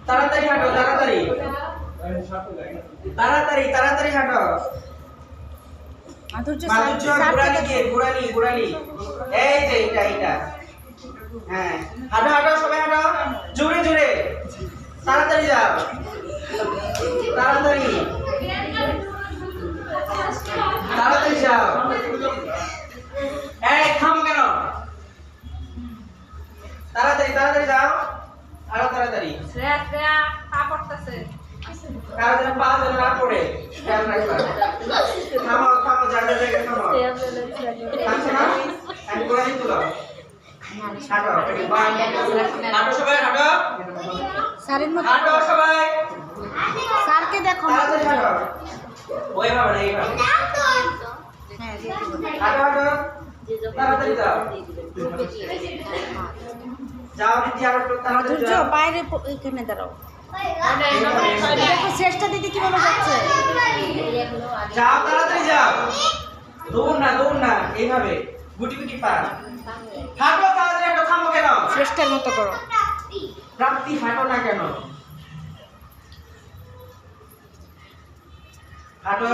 তাড়াতাড়ি হাঁটো, তাড়াতাড়ি তাড়াতাড়ি তাড়াতাড়ি হাঁটো। মাধুর্য গোড়ালি দিয়ে, গোড়ালি গোড়ালি, এই যে এটা। হ্যাঁ, হাঁটো হাঁটো, সবাই হাঁটো, জোরে জোরে, তাড়াতাড়ি যাও, তাড়াতাড়ি তাড়াতাড়ি যাও। এই থামো কেন? তাড়াতাড়ি তাড়াতাড়ি যাও, আরো তাড়াতাড়ি। কারো যেন পা যেন না পড়ে, খেয়াল রাখবা। থামো থামো, জায়গা জায়গা থামো। থামছো না? আমি করে দিই তুলো। হাঁটো, হাঁটো সবাই, হাঁটো। স্যারের মতো হাঁটো সবাই। স্যারকে দেখো। তাড়াতাড়ি হাঁটো। ওইভাবে না, এইভাবে। হ্যাঁ, হাঁটো হাঁটো, তাড়াতাড়ি যাও। যাও দিদি, আরো একটু তাড়াতাড়ি মাধুর্য যাও। বাইরে এখানে দাঁড়াও। দেখো চেষ্টা দিদি কিভাবে যাচ্ছে। যাও তাড়াতাড়ি যাও, দৌড় না, এইভাবে গুটি গুটি পা। হাঁটো তাড়াতাড়ি, হাঁটো, থামো কেন? চেষ্টার মতো করো। প্রাপ্তি, হাঁটো না কেন? হাঁটো।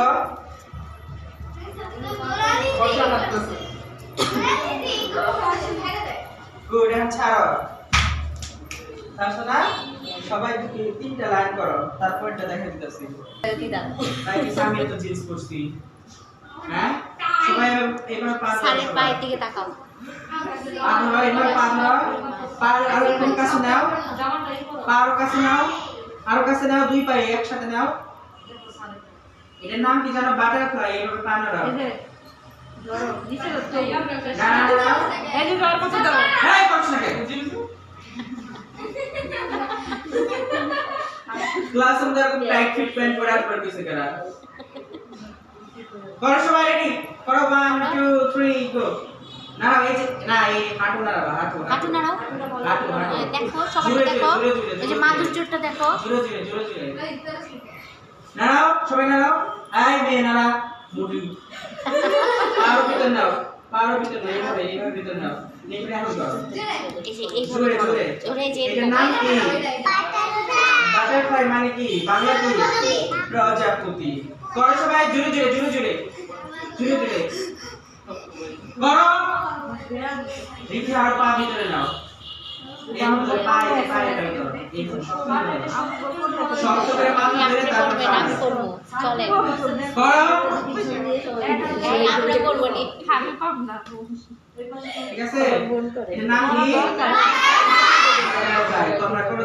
গুড, এখন ছাড়ো। ছাড়ছো না? সবাই তিনটা লাইন করো, তারপরটা দেখা দিতেছি। তাই কি আমি তো জিন্স করছি? হ্যাঁ, সবাই এবার পা ধরো, স্যারের পায়ের দিকে তাকাও। পা ধরো, এবার পা ধরো, পা আরো একটু কাছে নাও, পা আরো কাছে নাও, আরো কাছে নাও, দুই পায়ে একসাথে নাও। এটার নাম কি জানো? বাটারফ্লাই। এইভাবে পা নাড়াও। হ্যাঁ, করছো না কেন? ক্লাস আমাদের টাইট ফিট প্যান্ট পরে আসবে কিছু কেনা। করো সবাই, রেডি করো, 1 2 3 গো। নাড়াও, এই যে না, এই হাঁটু নাড়াও, হাঁটু নাড়াও। হাঁটু। দেখো সবাই দেখো, এই যে মাধুর্যটা দেখো। জোরে নাড়াও, সবাই নাড়াও। এই মেয়ে নাড়া, মুড়ি পারো ভিতর নাও, এইভাবে ভিতর নাও। নেপড়ে হাঁটু করো, এই যে এইভাবে করো। ওরে যে এটার নাম কি? বাটারফ্লাই মানে কি? বাংলা কি? প্রজাপতি। করো সবাই, জোরে করো। দেখি আর পা ভিতরে নাও, এইভাবে পায়ে টাইট করো, এইভাবে শক্ত করে পা ধরে তারপর নাম করবো, চলে করো। আমরা করবো নি। ঠিক আছে, এর নাম কি? তোমরা করো।